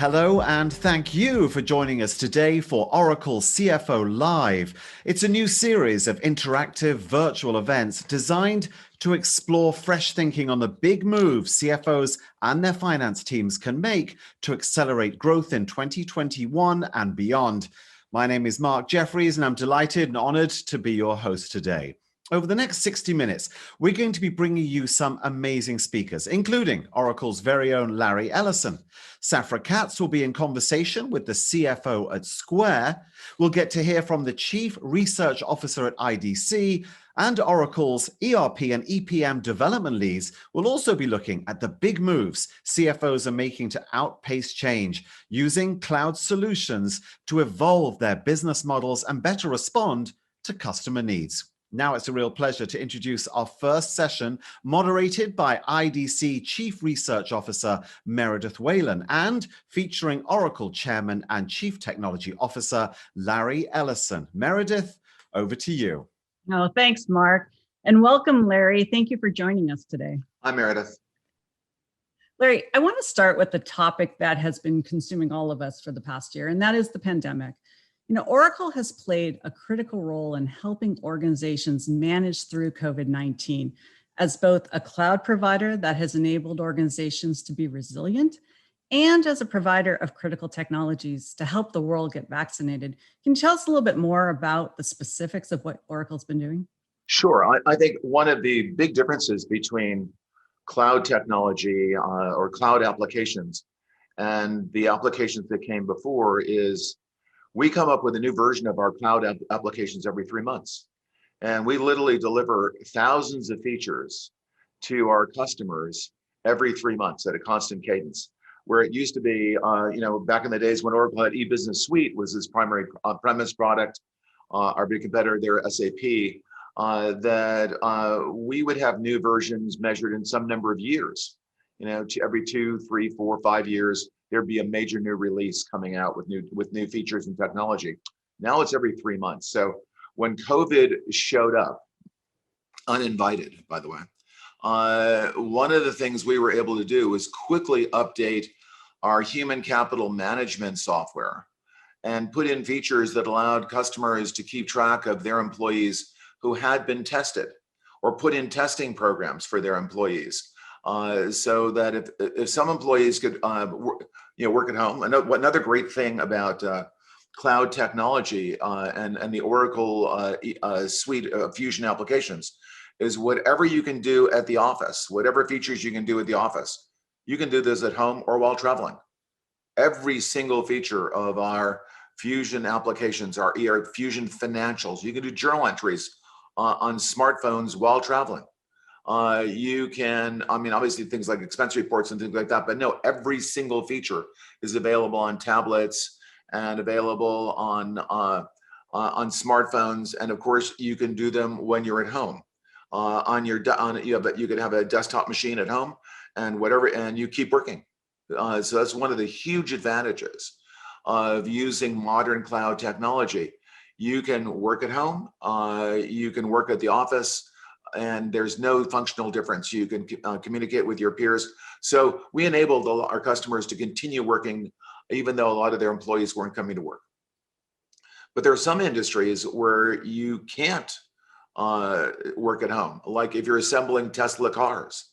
Hello, and thank you for joining us today for Oracle CFO Live. It's a new series of interactive virtual events designed to explore fresh thinking on the big moves CFOs and their finance teams can make to accelerate growth in 2021 and beyond. My name is Mark Jeffries, and I'm delighted and honored to be your host today. Over the next 60 minutes, we're going to be bringing you some amazing speakers, including Oracle's very own Larry Ellison. Safra Katz will be in conversation with the CFO at Square. We'll get to hear from the Chief Research Officer at IDC, and Oracle's ERP and EPM development leads will also be looking at the big moves CFOs are making to outpace change, using cloud solutions to evolve their business models and better respond to customer needs. Now it's a real pleasure to introduce our first session, moderated by IDC Chief Research Officer Meredith Whalen and featuring Oracle Chairman and Chief Technology Officer Larry Ellison. Meredith, over to you. Oh, thanks, Mark. And welcome, Larry. Thank you for joining us today. Hi, Meredith. Larry, I want to start with the topic that has been consuming all of us for the past year, and that is the pandemic. Oracle has played a critical role in helping organizations manage through COVID-19 as both a cloud provider that has enabled organizations to be resilient and as a provider of critical technologies to help the world get vaccinated. Can you tell us a little bit more about the specifics of what Oracle's been doing? Sure. I think one of the big differences between cloud technology or cloud applications and the applications that came before is we come up with a new version of our cloud applications every 3 months. And we literally deliver thousands of features to our customers every 3 months at a constant cadence. Where it used to be, back in the days when Oracle had e-business suite was its primary premise product, our big competitor there, SAP, that we would have new versions measured in some number of years. Every 2, 3, 4, 5 years, there'd be a major new release coming out with new features and technology. Now it's every 3 months. So when COVID showed up, uninvited, by the way, one of the things we were able to do was quickly update our human capital management software and put in features that allowed customers to keep track of their employees who had been tested, or put in testing programs for their employees. So that if some employees could work at home. Another great thing about cloud technology and the Oracle suite of Fusion applications is whatever you can do at the office, whatever features you can do at the office, you can do this at home or while traveling. Every single feature of our Fusion applications, our Fusion financials, you can do journal entries on smartphones while traveling. You can, obviously things like expense reports and things like that, but no, every single feature is available on tablets and available on smartphones. And of course, you can do them when you're at home. You can have a desktop machine at home and whatever, and you keep working. So that's one of the huge advantages of using modern cloud technology. You can work at home, you can work at the office, and there's no functional difference. You can communicate with your peers. So we enabled our customers to continue working, even though a lot of their employees weren't coming to work. But there are some industries where you can't work at home, like if you're assembling Tesla cars.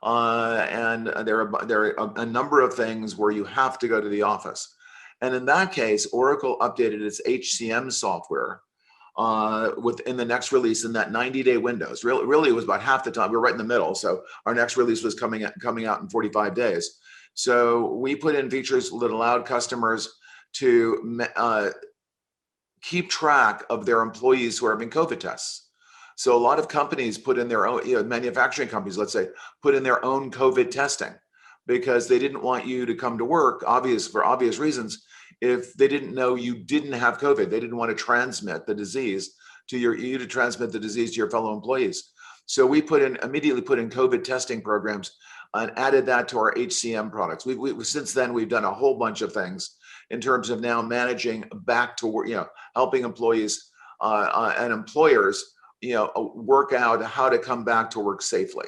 And there are a number of things where you have to go to the office. And in that case, Oracle updated its HCM software within the next release in that 90-day windows. Really, it was about half the time. We were right in the middle. So our next release was coming out in 45 days. So we put in features that allowed customers to keep track of their employees who are having COVID tests. So a lot of companies put in their own, manufacturing companies, let's say, put in their own COVID testing because they didn't want you to come to work, for obvious reasons, if they didn't know you didn't have COVID. They didn't want to transmit the disease to your fellow employees. So we immediately put in COVID testing programs and added that to our HCM products. Since then, we've done a whole bunch of things in terms of now managing back to work, helping employees and employers, work out how to come back to work safely.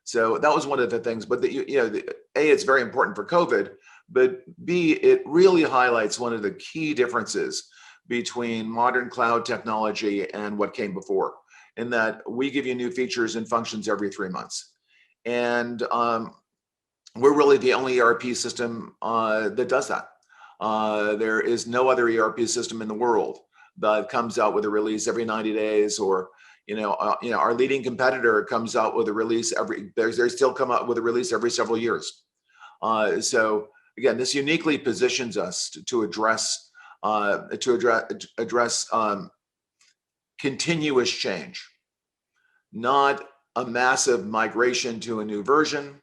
So that was one of the things. But it's very important for COVID, but B, it really highlights one of the key differences between modern cloud technology and what came before, in that we give you new features and functions every 3 months. And we're really the only ERP system that does that. There is no other ERP system in the world that comes out with a release every 90 days, or our leading competitor comes out with a release they still come out with a release every several years. So again, this uniquely positions us to address continuous change, not a massive migration to a new version,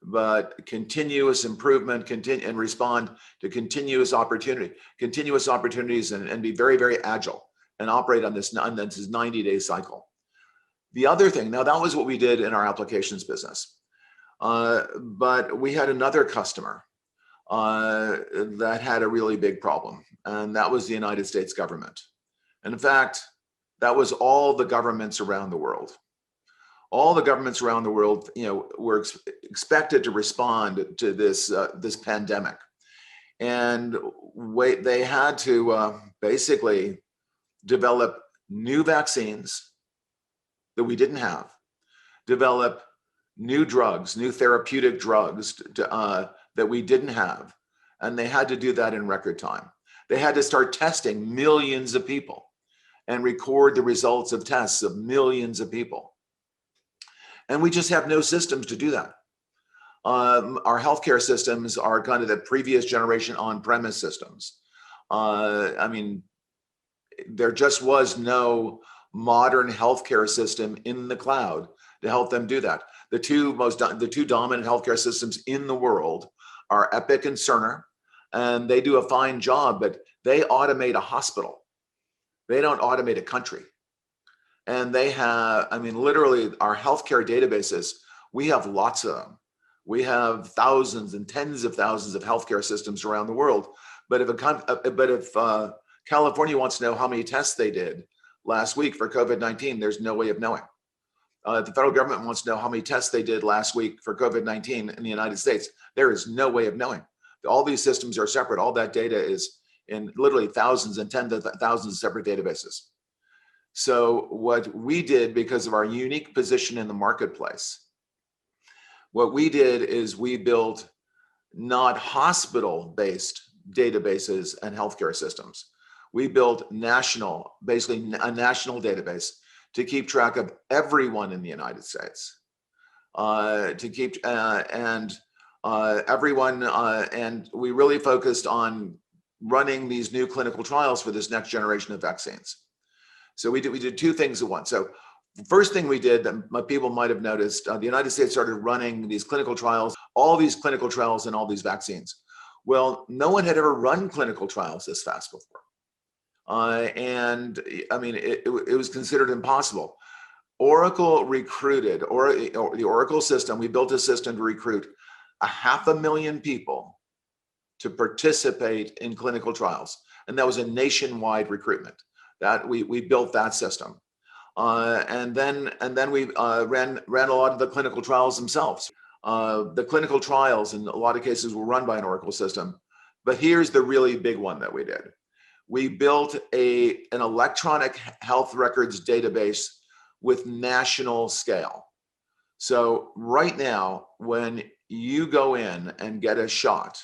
but continuous improvement, and respond to continuous opportunities, and be very, very agile and operate on this 90-day cycle. The other thing, now that was what we did in our applications business, but we had another customer that had a really big problem, and that was the United States government. And in fact, that was all the governments around the world. All the governments around the world, were expected to respond to this pandemic, and they had to basically develop new vaccines that we didn't have, develop new drugs, new therapeutic drugs that we didn't have, and they had to do that in record time. They had to start testing millions of people and record the results of tests of millions of people. And we just have no systems to do that. Our healthcare systems are kind of the previous generation on-premise systems. There just was no modern healthcare system in the cloud to help them do that. The two dominant healthcare systems in the world are Epic and Cerner, and they do a fine job, but they automate a hospital. They don't automate a country. And they have, literally our healthcare databases, we have lots of them. We have thousands and tens of thousands of healthcare systems around the world. But if California wants to know how many tests they did last week for COVID-19, there's no way of knowing. The federal government wants to know how many tests they did last week for COVID-19 in the United States. There is no way of knowing. All these systems are separate. All that data is in literally thousands and tens of thousands of separate databases. So what we did, because of our unique position in the marketplace, what we did is we built not hospital-based databases and healthcare systems. We built basically a national database to keep track of everyone in the United States, and we really focused on running these new clinical trials for this next generation of vaccines. So we did two things at once. So the first thing we did that people might have noticed, the United States started running these clinical trials, all these clinical trials and all these vaccines. Well, no one had ever run clinical trials this fast before. It was considered impossible. Oracle recruited, or the Oracle system, we built a system to recruit 500,000 people to participate in clinical trials. And that was a nationwide recruitment. That we built that system. And then we ran a lot of the clinical trials themselves. The clinical trials in a lot of cases were run by an Oracle system. But here's the really big one that we did. We built an electronic health records database with national scale. So right now, when you go in and get a shot,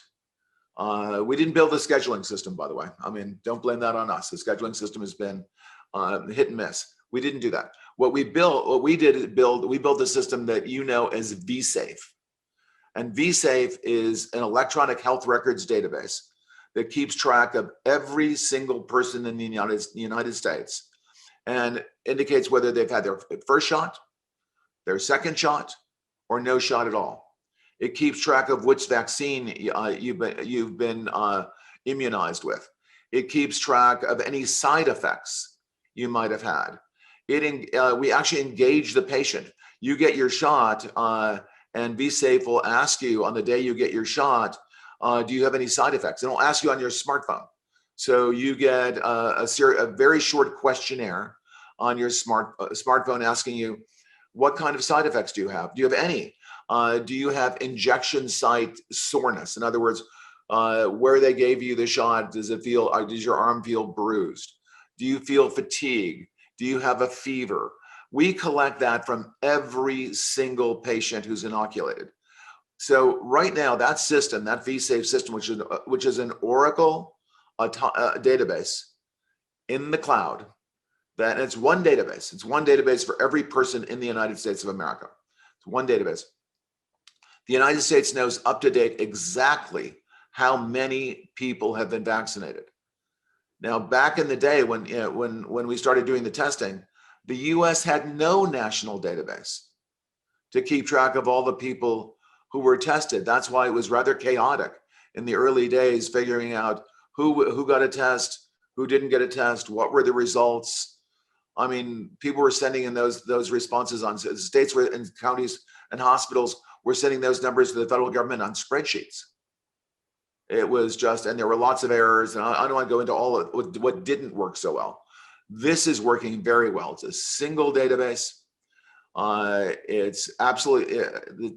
we didn't build a scheduling system, by the way. Don't blame that on us. The scheduling system has been hit and miss. We didn't do that. We built a system that as vSafe. And vSafe is an electronic health records database that keeps track of every single person in the United States and indicates whether they've had their first shot, their second shot, or no shot at all. It keeps track of which vaccine you've been immunized with. It keeps track of any side effects you might have had. We actually engage the patient. You get your shot, and vSafe will ask you on the day you get your shot, do you have any side effects? And it'll ask you on your smartphone. So you get a very short questionnaire on your smartphone asking you, what kind of side effects do you have? Do you have any? Do you have injection site soreness? In other words, where they gave you the shot. Does your arm feel bruised? Do you feel fatigue? Do you have a fever? We collect that from every single patient who's inoculated. So right now, that system, that vSafe system, which is an Oracle database in the cloud, that it's one database. It's one database for every person in the United States of America. It's one database. The United States knows up to date exactly how many people have been vaccinated. Now, back in the day when we started doing the testing, the US had no national database to keep track of all the people who were tested. That's why it was rather chaotic in the early days, figuring out who got a test, who didn't get a test, what were the results. I mean, people were sending in those responses on states and counties and hospitals were sending those numbers to the federal government on spreadsheets. It was just, and there were lots of errors, and I don't want to go into all of what didn't work so well. This is working very well. It's a single database. It's absolutely,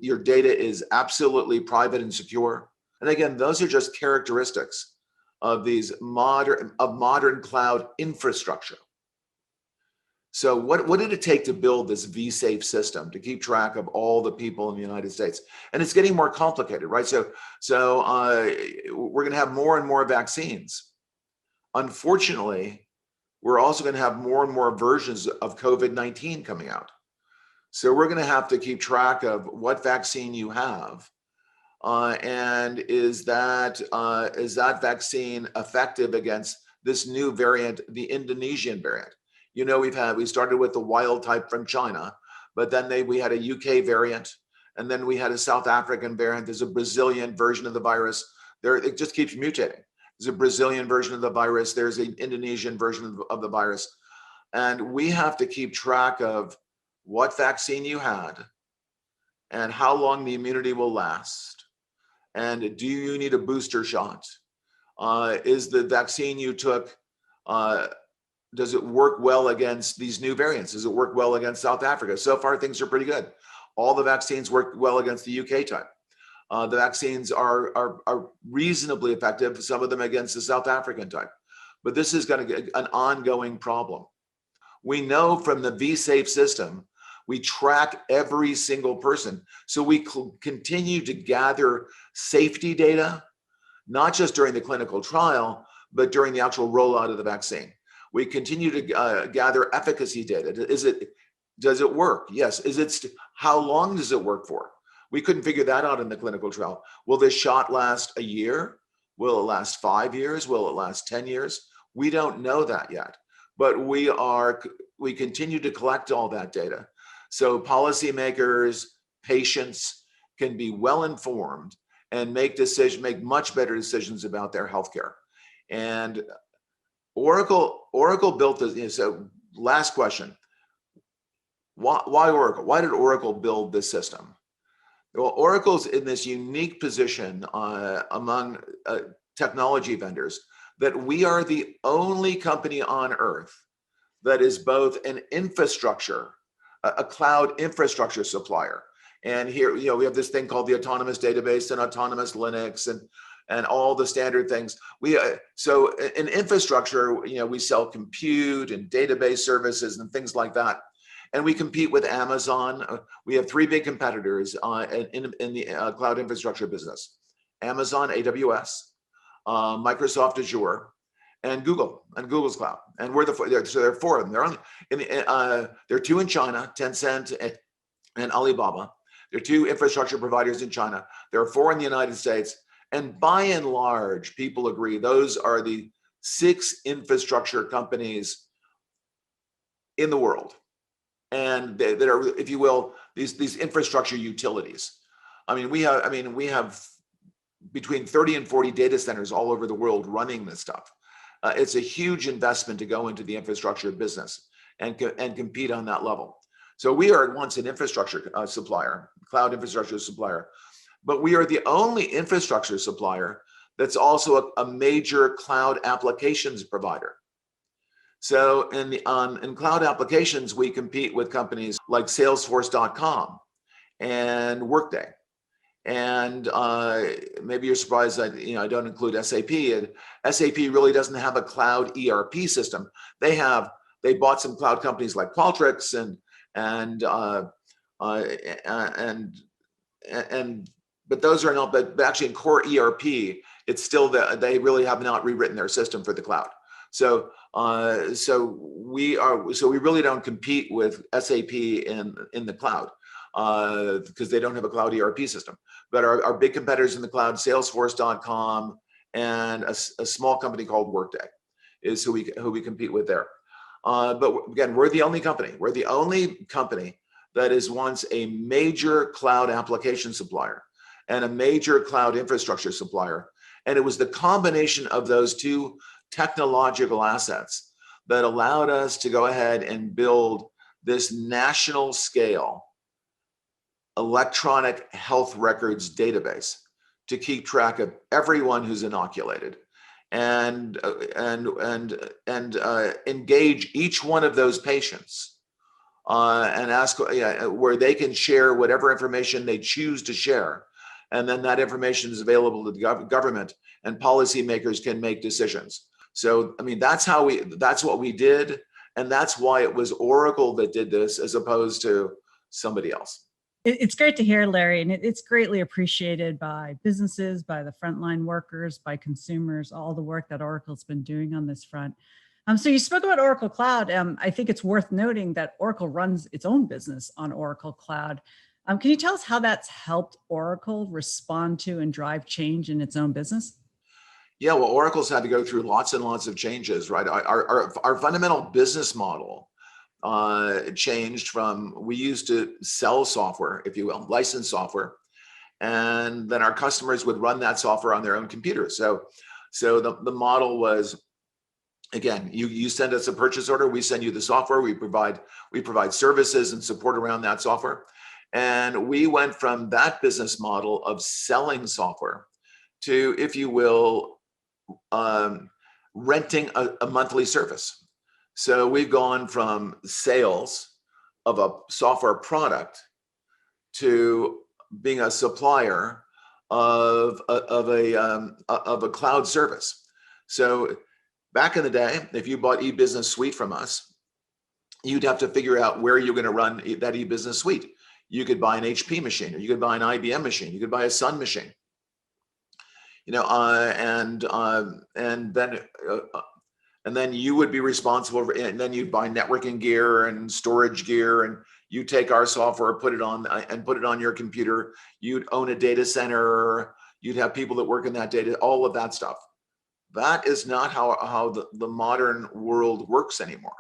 your data is absolutely private and secure. And again, those are just characteristics of these modern cloud infrastructure. So what did it take to build this vSafe system to keep track of all the people in the United States? And it's getting more complicated, right? So we're going to have more and more vaccines. Unfortunately, we're also going to have more and more versions of COVID-19 coming out. So we're going to have to keep track of what vaccine you have, and is that vaccine effective against this new variant, the Indonesian variant? You know, we started with the wild type from China, but then we had a UK variant, and then we had a South African variant. There's a Brazilian version of the virus. It just keeps mutating. There's a Brazilian version of the virus. There's an Indonesian version of the virus. And we have to keep track of what vaccine you had and how long the immunity will last. And do you need a booster shot? Is the vaccine you took, does it work well against these new variants? Does it work well against South Africa? So far, things are pretty good. All the vaccines work well against the UK type. The vaccines are reasonably effective, some of them against the South African type. But this is going to get an ongoing problem. We know from the vSafe system, we track every single person. So we continue to gather safety data, not just during the clinical trial, but during the actual rollout of the vaccine. We continue to gather efficacy data. Does it work? Yes. How long does it work for? We couldn't figure that out in the clinical trial. Will this shot last a year? Will it last 5 years? Will it last 10 years? We don't know that yet, but we continue to collect all that data. So policymakers, patients can be well informed and make much better decisions about their healthcare. And Oracle built this. So last question, why Oracle? Why did Oracle build this system? Well, Oracle's in this unique position among technology vendors that we are the only company on earth that is both an infrastructure, a cloud infrastructure supplier. And here, we have this thing called the autonomous database and autonomous Linux and all the standard things. So in infrastructure, we sell compute and database services and things like that. And we compete with Amazon. We have 3 big competitors in the cloud infrastructure business: Amazon AWS, Microsoft Azure, and Google's cloud. And we're so there are 4 of them. There are 2 in China, Tencent and Alibaba. There are 2 infrastructure providers in China. There are 4 in the United States. And by and large, people agree those are the 6 infrastructure companies in the world. And that are, if you will, these infrastructure utilities. We have between 30 and 40 data centers all over the world running this stuff. It's a huge investment to go into the infrastructure business and compete on that level. So we are at once an infrastructure supplier, cloud infrastructure supplier, but we are the only infrastructure supplier that's also a major cloud applications provider. So in cloud applications, we compete with companies like Salesforce.com and Workday And maybe you're surprised that I don't include SAP. And SAP really doesn't have a cloud ERP system. They bought some cloud companies like Qualtrics and but those are not. But actually, in core ERP, it's still that they really have not rewritten their system for the cloud. So we really don't compete with SAP in the cloud because they don't have a cloud ERP system. But our big competitors in the cloud, Salesforce.com and a small company called Workday, is who we compete with there. But again, we're the only company. We're the only company that is once a major cloud application supplier and a major cloud infrastructure supplier. And it was the combination of those two technological assets that allowed us to go ahead and build this national scale electronic health records database to keep track of everyone who's inoculated and engage each one of those patients and ask where they can share whatever information they choose to share. And then that information is available to the government, and policymakers can make decisions. So, I mean, that's what we did. And that's why it was Oracle that did this as opposed to somebody else. It's great to hear, Larry, and it's greatly appreciated by businesses, by the frontline workers, by consumers, all the work that Oracle's been doing on this front. So you spoke about Oracle Cloud. I think it's worth noting that Oracle runs its own business on Oracle Cloud. Can you tell us how that's helped Oracle respond to and drive change in its own business? Yeah, well, Oracle's had to go through lots and lots of changes, right? Our fundamental business model changed from, we used to sell software, if you will, licensed software, and then our customers would run that software on their own computers. So the model was, again, you send us a purchase order, we send you the software, we provide services and support around that software. And we went from that business model of selling software to, if you will, renting a monthly service. So we've gone from sales of a software product to being a supplier of a cloud service. So back in the day, if you bought eBusiness Suite from us, you'd have to figure out where you're going to run that eBusiness Suite. You could buy an HP machine, or you could buy an IBM machine, you could buy a Sun machine. And then you would be responsible for, and then you'd buy networking gear and storage gear, and you take our software, put it on your computer. You'd own a data center. You'd have people that work in that data, all of that stuff. That is not how the modern world works anymore.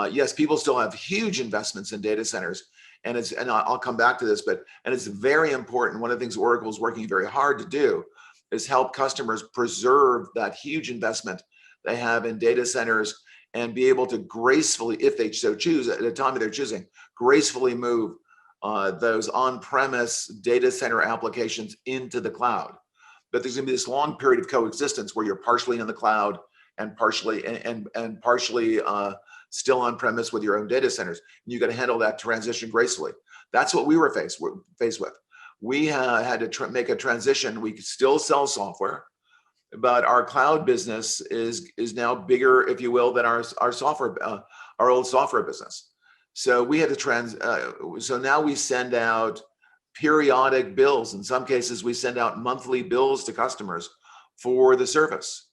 Yes, people still have huge investments in data centers, and I'll come back to this, and it's very important. One of the things Oracle is working very hard to do is help customers preserve that huge investment they have in data centers and be able to gracefully, if they so choose, at a time of their choosing, gracefully move those on-premise data center applications into the cloud. But there's going to be this long period of coexistence where you're partially in the cloud and partially still on premise with your own data centers. And you got to handle that transition gracefully. That's what we were faced with. We had to make a transition. We could still sell software, but our cloud business is now bigger, if you will, than our old software business. So we had to so now we send out periodic bills. In some cases, we send out monthly bills to customers for the service.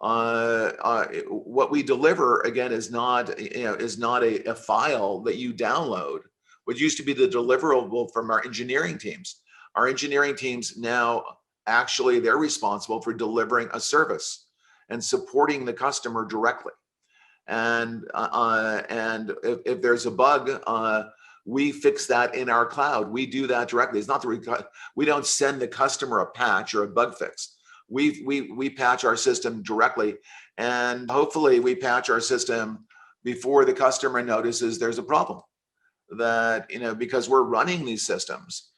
What we deliver, again, is not a file that you download. What used to be the deliverable from our engineering teams. Our engineering teams now, actually, they're responsible for delivering a service and supporting the customer directly. And if there's a bug, we fix that in our cloud. We do that directly. It's not that we don't send the customer a patch or a bug fix. We patch our system directly, and hopefully we patch our system before the customer notices there's a problem. That, because we're running these systems,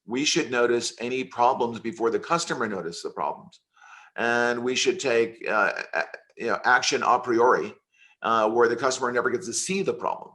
we should notice any problems before the customer notices the problems, and we should take action a priori where the customer never gets to see the problem.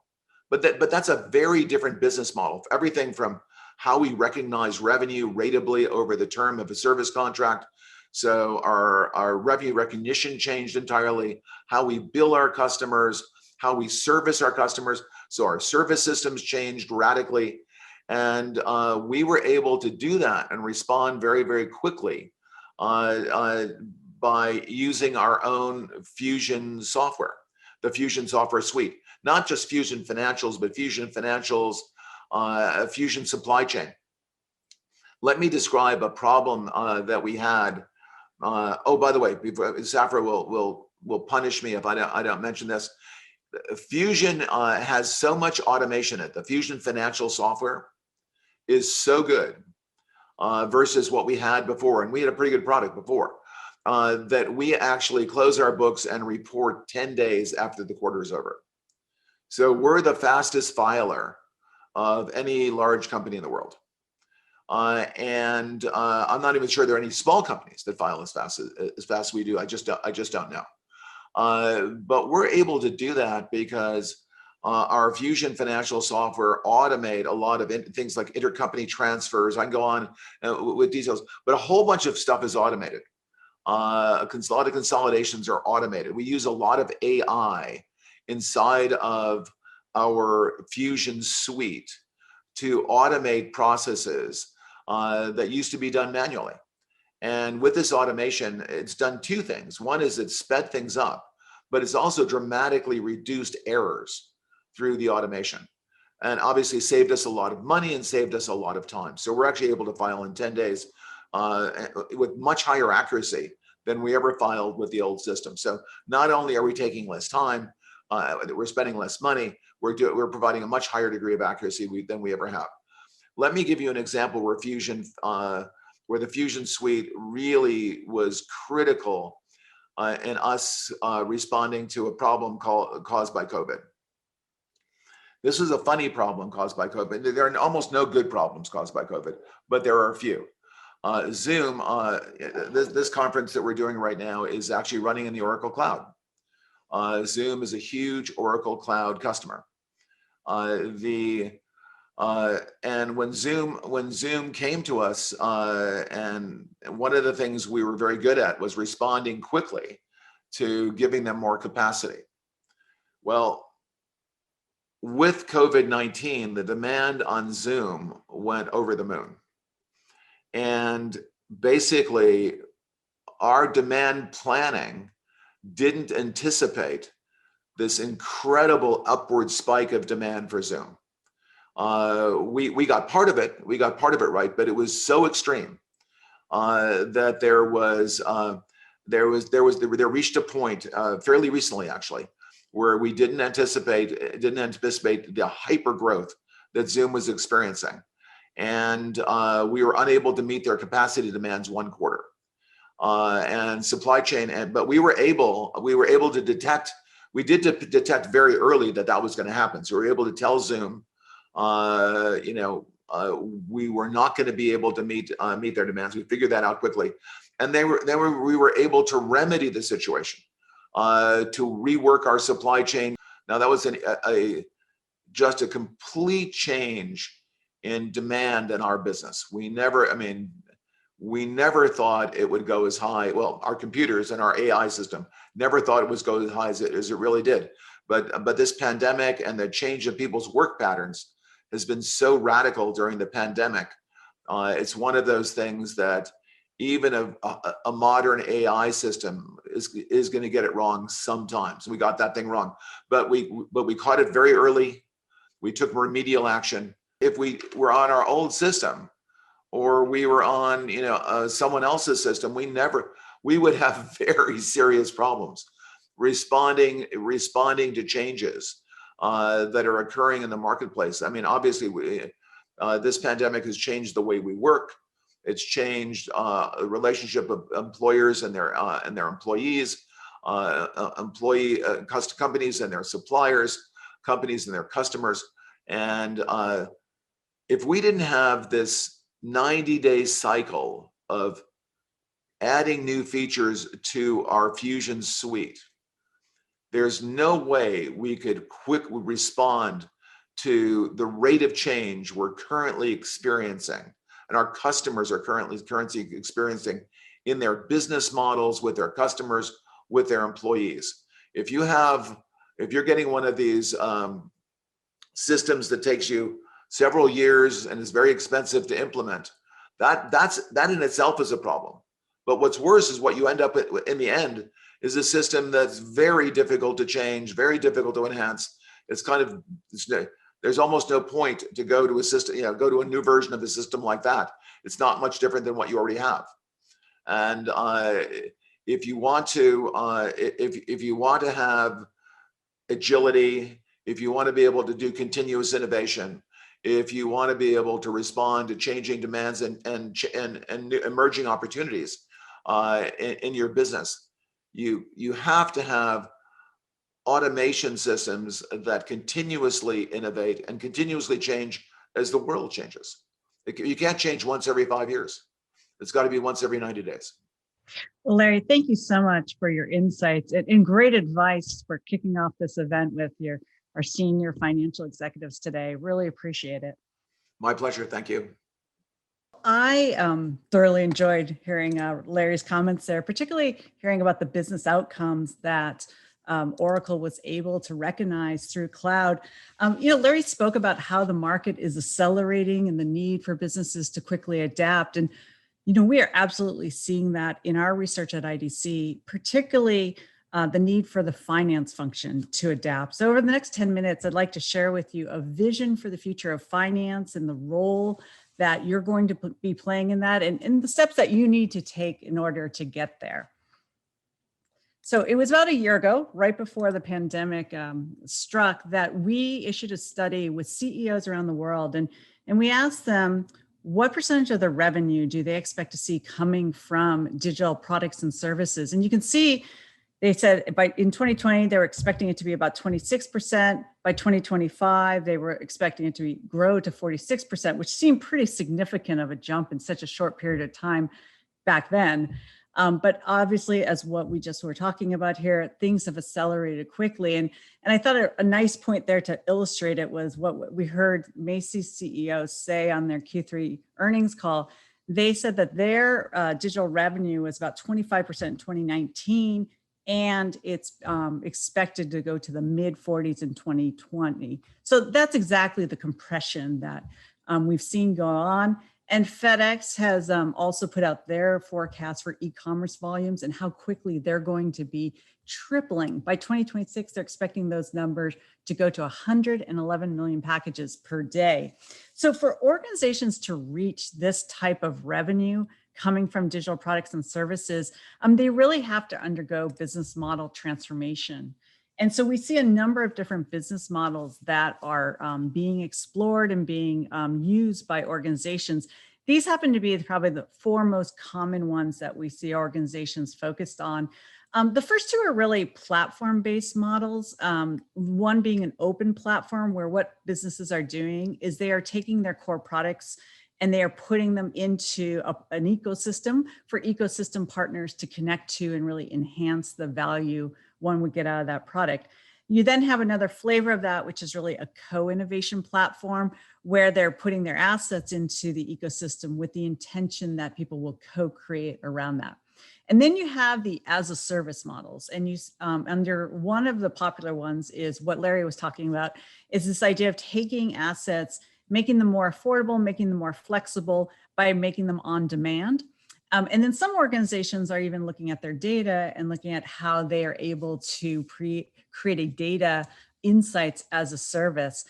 But that's a very different business model. Everything from how we recognize revenue ratably over the term of a service contract. So our revenue recognition changed entirely, how we bill our customers, how we service our customers. So our service systems changed radically. And we were able to do that and respond very, very quickly by using our own Fusion software, the Fusion software suite, not just Fusion Financials, but Fusion Financials, Fusion Supply Chain. Let me describe a problem that we had. Oh, by the way, Safra will punish me if I don't mention this. Fusion has so much automation in it. The Fusion Financial software is so good versus what we had before. And we had a pretty good product before that we actually close our books and report 10 days after the quarter is over. So we're the fastest filer of any large company in the world. And I'm not even sure there are any small companies that file as fast as we do. I just don't know. But we're able to do that because our Fusion Financial software automate a lot of things like intercompany transfers. I can go on with details, but a whole bunch of stuff is automated. A lot of consolidations are automated. We use a lot of AI inside of our Fusion suite to automate processes that used to be done manually. And with this automation, it's done two things. One is it's sped things up, but it's also dramatically reduced errors through the automation. And obviously saved us a lot of money and saved us a lot of time. So we're actually able to file in 10 days with much higher accuracy than we ever filed with the old system. So not only are we taking less time, we're spending less money, we're providing a much higher degree of accuracy than we ever have. Let me give you an example where where the Fusion suite really was critical in us responding to a problem caused by COVID. This is a funny problem caused by COVID. There are almost no good problems caused by COVID, but there are a few. Zoom, this conference that we're doing right now is actually running in the Oracle Cloud. Zoom is a huge Oracle Cloud customer. And when Zoom came to us, and one of the things we were very good at was responding quickly to giving them more capacity. Well, with COVID-19, the demand on Zoom went over the moon. And basically, our demand planning didn't anticipate this incredible upward spike of demand for Zoom. We got part of it. We got part of it right, but it was so extreme that there reached a point fairly recently, actually, where we didn't anticipate the hyper growth that Zoom was experiencing, and we were unable to meet their capacity demands one quarter. And supply chain, but we were able to detect. We did detect very early that was going to happen. So we were able to tell Zoom, we were not going to be able to meet their demands. We figured that out quickly, and we were able to remedy the situation, to rework our supply chain. Now that was just a complete change in demand in our business. We never thought it would go as high. Well, our computers and our AI system never thought it was go as high as it really did. But this pandemic and the change of people's work patterns has been so radical during the pandemic. It's one of those things that even a modern AI system is going to get it wrong sometimes. We got that thing wrong, but we caught it very early. We took remedial action. If we were on our old system, or we were on someone else's system, we would have very serious problems responding to changes that are occurring in the marketplace. I mean, obviously, this pandemic has changed the way we work. It's changed the relationship of employers and their employees, companies and their suppliers, companies and their customers. And if we didn't have this 90-day cycle of adding new features to our Fusion suite, there's no way we could quickly respond to the rate of change we're currently experiencing and our customers are currently experiencing in their business models, with their customers, with their employees. If you're getting one of these systems that takes you several years and is very expensive to implement, that in itself is a problem. But what's worse is what you end up with in the end is a system that's very difficult to change, very difficult to enhance. There's almost no point to go to a system, go to a new version of the system like that. It's not much different than what you already have. And if you want to have agility, if you want to be able to do continuous innovation, if you want to be able to respond to changing demands and new emerging opportunities in your business, you have to have automation systems that continuously innovate and continuously change as the world changes. You can't change once every 5 years. It's got to be once every 90 days. Well, Larry, thank you so much for your insights and great advice for kicking off this event with our senior financial executives today. Really appreciate it. My pleasure. Thank you. I thoroughly enjoyed hearing Larry's comments there, particularly hearing about the business outcomes that Oracle was able to recognize through cloud. Larry spoke about how the market is accelerating and the need for businesses to quickly adapt. And, we are absolutely seeing that in our research at IDC, particularly the need for the finance function to adapt. So over the next 10 minutes, I'd like to share with you a vision for the future of finance and the role that you're going to be playing in that and the steps that you need to take in order to get there. So it was about a year ago, right before the pandemic struck, that we issued a study with CEOs around the world. And we asked them, what percentage of their revenue do they expect to see coming from digital products and services? And you can see, they said in 2020, they were expecting it to be about 26%. By 2025, they were expecting it to grow to 46%, which seemed pretty significant of a jump in such a short period of time back then. But obviously, as what we just were talking about here, things have accelerated quickly. And I thought a nice point there to illustrate it was what we heard Macy's CEO say on their Q3 earnings call. They said that their digital revenue was about 25% in 2019, and it's expected to go to the mid 40s in 2020. So that's exactly the compression that we've seen go on. And FedEx has also put out their forecast for e-commerce volumes and how quickly they're going to be tripling. By 2026, they're expecting those numbers to go to 111 million packages per day. So for organizations to reach this type of revenue coming from digital products and services, they really have to undergo business model transformation. And so we see a number of different business models that are being explored and being used by organizations. These happen to be probably the four most common ones that we see organizations focused on. The first two are really platform-based models. One being an open platform, where what businesses are doing is they are taking their core products and they are putting them into an ecosystem for ecosystem partners to connect to and really enhance the value one would get out of that product. You then have another flavor of that, which is really a co-innovation platform, where they're putting their assets into the ecosystem with the intention that people will co-create around that. And then you have the as-a-service models. And you under one of the popular ones is what Larry was talking about, is this idea of taking assets, making them more affordable, making them more flexible by making them on demand. And then some organizations are even looking at their data and looking at how they are able to create a data insights as a service.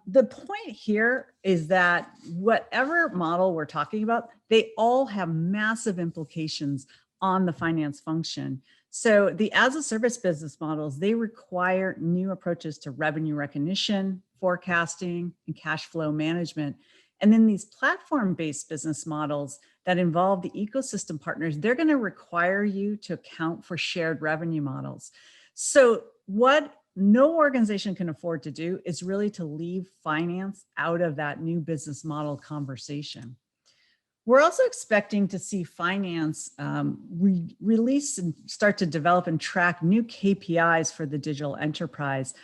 The point here is that whatever model we're talking about, they all have massive implications on the finance function. So the as a service business models, they require new approaches to revenue recognition, forecasting, and cash flow management. And then these platform-based business models that involve the ecosystem partners, they're going to require you to account for shared revenue models. So what no organization can afford to do is really to leave finance out of that new business model conversation. We're also expecting to see finance release and start to develop and track new KPIs for the digital enterprise.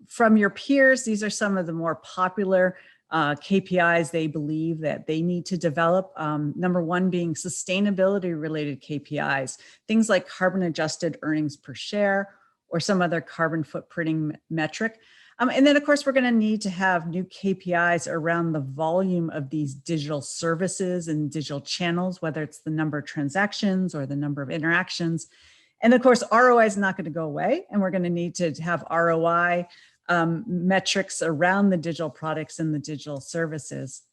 From your peers, these are some of the more popular KPIs they believe that they need to develop. Number one being sustainability related KPIs, things like carbon adjusted earnings per share or some other carbon footprinting metric. And then of course, we're going to need to have new KPIs around the volume of these digital services and digital channels, whether it's the number of transactions or the number of interactions. And of course, ROI is not going to go away, and we're going to need to have ROI metrics around the digital products and the digital services.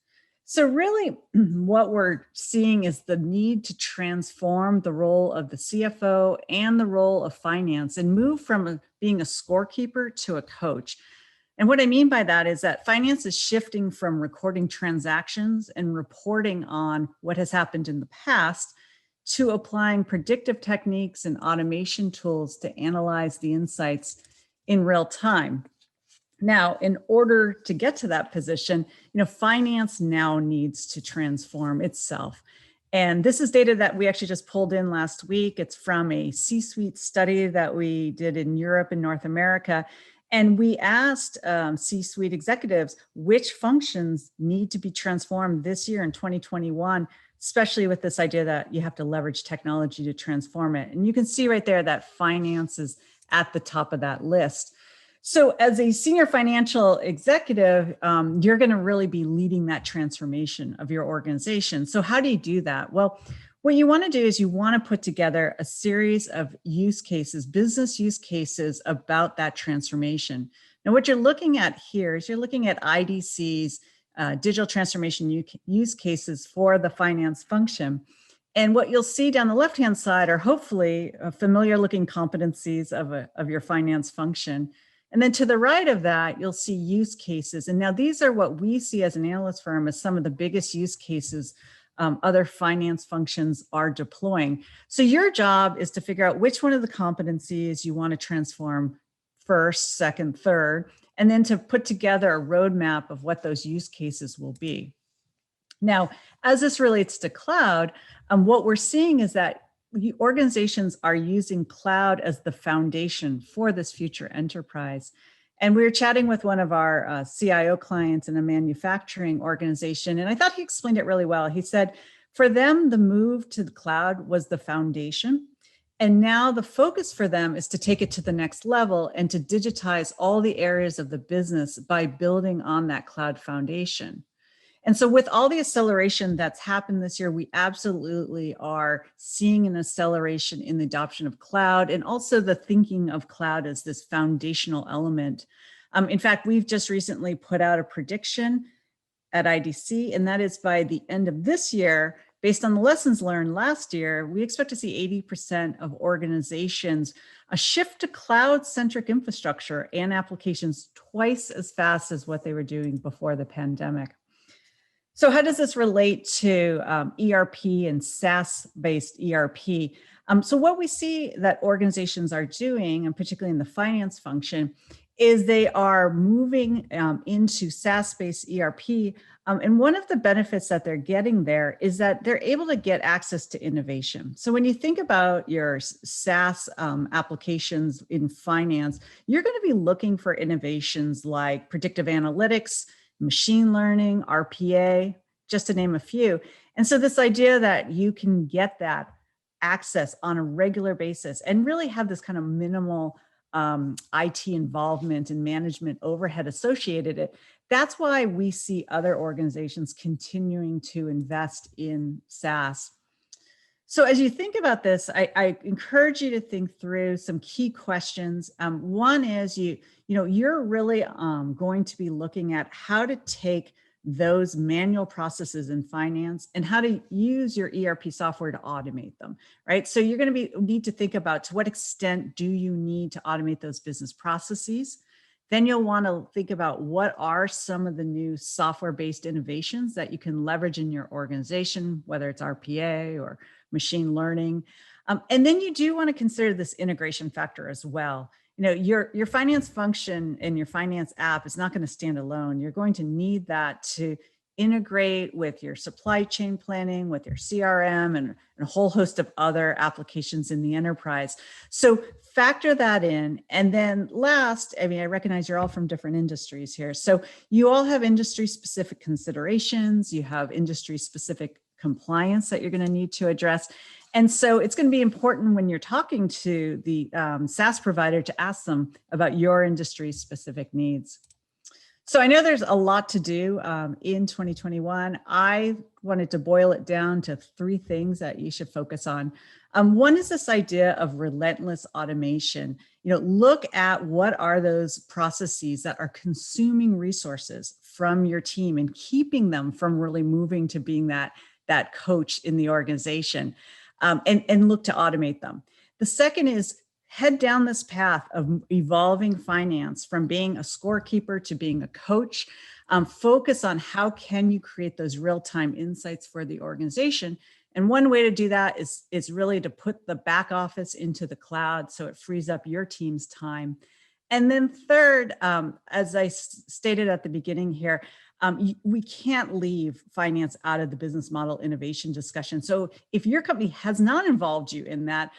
So really what we're seeing is the need to transform the role of the CFO and the role of finance and move from being a scorekeeper to a coach. And what I mean by that is that finance is shifting from recording transactions and reporting on what has happened in the past to applying predictive techniques and automation tools to analyze the insights in real time. Now, in order to get to that position, finance now needs to transform itself. And this is data that we actually just pulled in last week. It's from a C-suite study that we did in Europe and North America. And we asked C-suite executives which functions need to be transformed this year in 2021, especially with this idea that you have to leverage technology to transform it. And you can see right there that finance is at the top of that list. So as a senior financial executive, you're going to really be leading that transformation of your organization. So how do you do that? Well, what you want to do is you want to put together a series of use cases, business use cases about that transformation. Now, what you're looking at here is you're looking at IDC's digital transformation use cases for the finance function. And what you'll see down the left-hand side are hopefully familiar looking competencies of your finance function. And then to the right of that, you'll see use cases. And now these are what we see as an analyst firm as some of the biggest use cases other finance functions are deploying. So your job is to figure out which one of the competencies you want to transform first, second, third, and then to put together a roadmap of what those use cases will be. Now, as this relates to cloud, what we're seeing is that organizations are using cloud as the foundation for this future enterprise. And we were chatting with one of our CIO clients in a manufacturing organization, and I thought he explained it really well. He said, for them, the move to the cloud was the foundation. And now the focus for them is to take it to the next level and to digitize all the areas of the business by building on that cloud foundation. And so with all the acceleration that's happened this year, we absolutely are seeing an acceleration in the adoption of cloud and also the thinking of cloud as this foundational element. In fact, we've just recently put out a prediction at IDC, and that is by the end of this year, based on the lessons learned last year, we expect to see 80% of organizations a shift to cloud-centric infrastructure and applications twice as fast as what they were doing before the pandemic. So how does this relate to ERP and SaaS-based ERP? So what we see that organizations are doing, and particularly in the finance function, is they are moving into SaaS-based ERP. And one of the benefits that they're getting there is that they're able to get access to innovation. So when you think about your SaaS applications in finance, you're going to be looking for innovations like predictive analytics, machine learning, RPA, just to name a few. And so this idea that you can get that access on a regular basis and really have this kind of minimal IT involvement and management overhead associated it, that's why we see other organizations continuing to invest in SaaS. So as you think about this, I encourage you to think through some key questions. One is you're really going to be looking at how to take those manual processes in finance and how to use your ERP software to automate them, right? So you're going to need to think about to what extent do you need to automate those business processes? Then you'll want to think about what are some of the new software-based innovations that you can leverage in your organization, whether it's RPA or machine learning. And then you do want to consider this integration factor as well. Your finance function and your finance app is not going to stand alone. You're going to need that to integrate with your supply chain planning, with your CRM, and a whole host of other applications in the enterprise. So factor that in. And then last, I mean, I recognize you're all from different industries here. So you all have industry specific considerations, you have industry specific compliance that you're going to need to address. And so it's going to be important when you're talking to the SaaS provider to ask them about your industry specific needs. So I know there's a lot to do in 2021. I wanted to boil it down to 3 things that you should focus on. One is this idea of relentless automation. Look at what are those processes that are consuming resources from your team and keeping them from really moving to being that coach in the organization, and look to automate them. The second is head down this path of evolving finance from being a scorekeeper to being a coach. Focus on how can you create those real-time insights for the organization. And one way to do that is really to put the back office into the cloud so it frees up your team's time. And then third, as I stated at the beginning here, we can't leave finance out of the business model innovation discussion. So if your company has not involved you in that,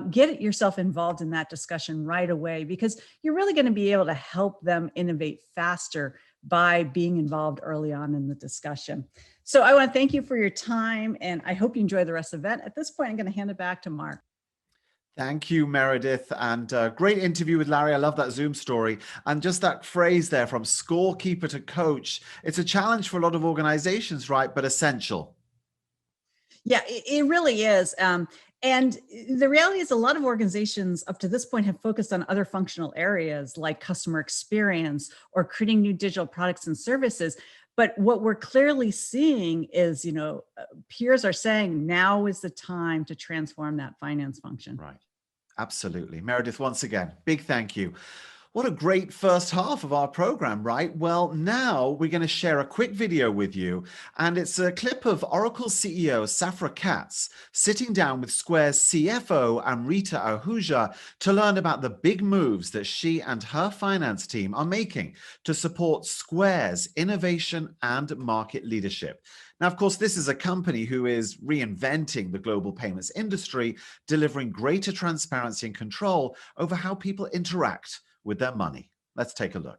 get yourself involved in that discussion right away, because you're really going to be able to help them innovate faster by being involved early on in the discussion. So I want to thank you for your time, and I hope you enjoy the rest of the event. At this point, I'm going to hand it back to Mark. Thank you, Meredith. And great interview with Larry. I love that Zoom story. And just that phrase there, from scorekeeper to coach. It's a challenge for a lot of organizations, right? But essential. Yeah, it really is. And the reality is a lot of organizations up to this point have focused on other functional areas like customer experience or creating new digital products and services. But what we're clearly seeing is, peers are saying now is the time to transform that finance function. Right. Absolutely. Meredith, once again, big thank you. What a great first half of our program, right? Well, now we're going to share a quick video with you, and it's a clip of Oracle CEO Safra Katz sitting down with Square's CFO Amrita Ahuja to learn about the big moves that she and her finance team are making to support Square's innovation and market leadership. Now, of course, this is a company who is reinventing the global payments industry, delivering greater transparency and control over how people interact with their money. Let's take a look.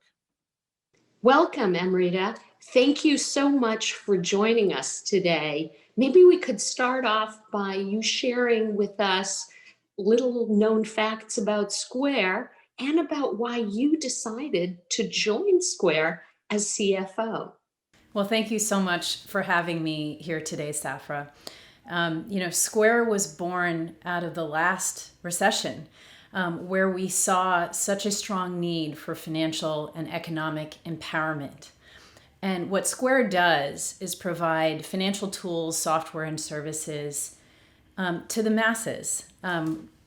Welcome, Amrita. Thank you so much for joining us today. Maybe we could start off by you sharing with us little known facts about Square and about why you decided to join Square as CFO. Well, thank you so much for having me here today, Safra. Square was born out of the last recession, where we saw such a strong need for financial and economic empowerment. And what Square does is provide financial tools, software, and services to the masses,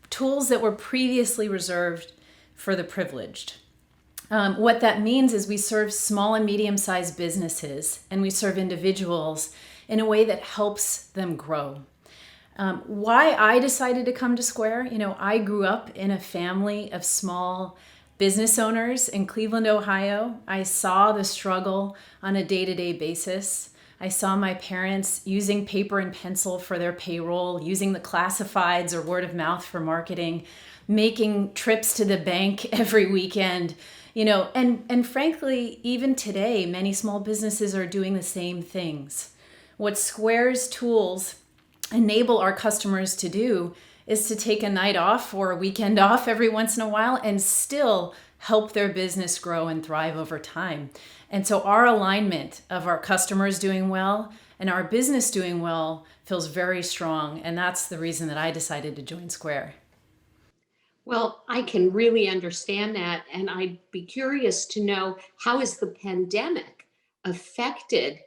tools that were previously reserved for the privileged. What that means is we serve small and medium-sized businesses, and we serve individuals in a way that helps them grow. Why I decided to come to Square, I grew up in a family of small business owners in Cleveland, Ohio. I saw the struggle on a day-to-day basis. I saw my parents using paper and pencil for their payroll, using the classifieds or word of mouth for marketing, making trips to the bank every weekend, and frankly, even today, many small businesses are doing the same things. What Square's tools enable our customers to do is to take a night off or a weekend off every once in a while and still help their business grow and thrive over time. And so our alignment of our customers doing well and our business doing well feels very strong. And that's the reason that I decided to join Square. Well, I can really understand that. And I'd be curious to know, how has the pandemic affected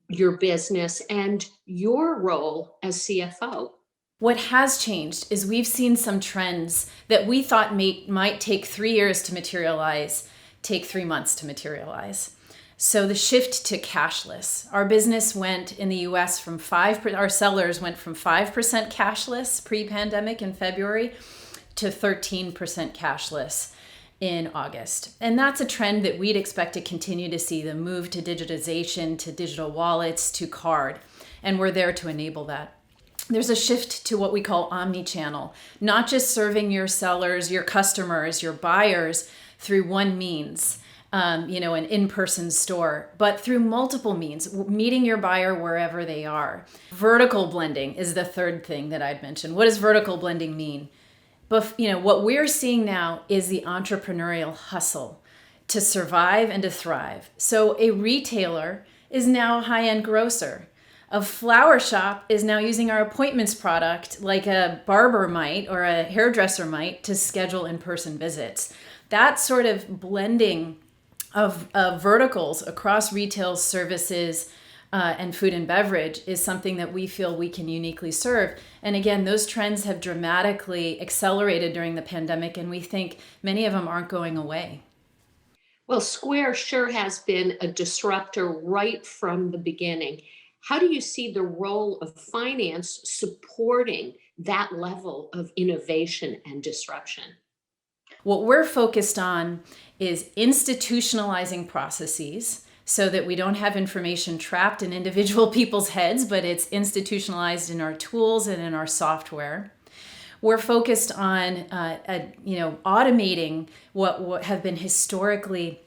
your business and your role as CFO? What has changed is we've seen some trends that we thought might take 3 years to materialize, take 3 months to materialize. So the shift to cashless. Our business went in the US from our sellers went from 5% cashless pre-pandemic in February to 13% cashless. in August. And that's a trend that we'd expect to continue to see, the move to digitization, to digital wallets, to card. And we're there to enable that. There's a shift to what we call omni-channel, not just serving your sellers, your customers, your buyers through one means, an in-person store, but through multiple means, meeting your buyer wherever they are. Vertical blending is the third thing that I'd mentioned. What does vertical blending mean? But what we're seeing now is the entrepreneurial hustle to survive and to thrive. So a retailer is now a high-end grocer. A flower shop is now using our appointments product like a barber might or a hairdresser might to schedule in-person visits. That sort of blending of verticals across retail, services, and food and beverage is something that we feel we can uniquely serve. And again, those trends have dramatically accelerated during the pandemic, and we think many of them aren't going away. Well, Square sure has been a disruptor right from the beginning. How do you see the role of finance supporting that level of innovation and disruption? What we're focused on is institutionalizing processes so that we don't have information trapped in individual people's heads, but it's institutionalized in our tools and in our software. We're focused on automating what have been historically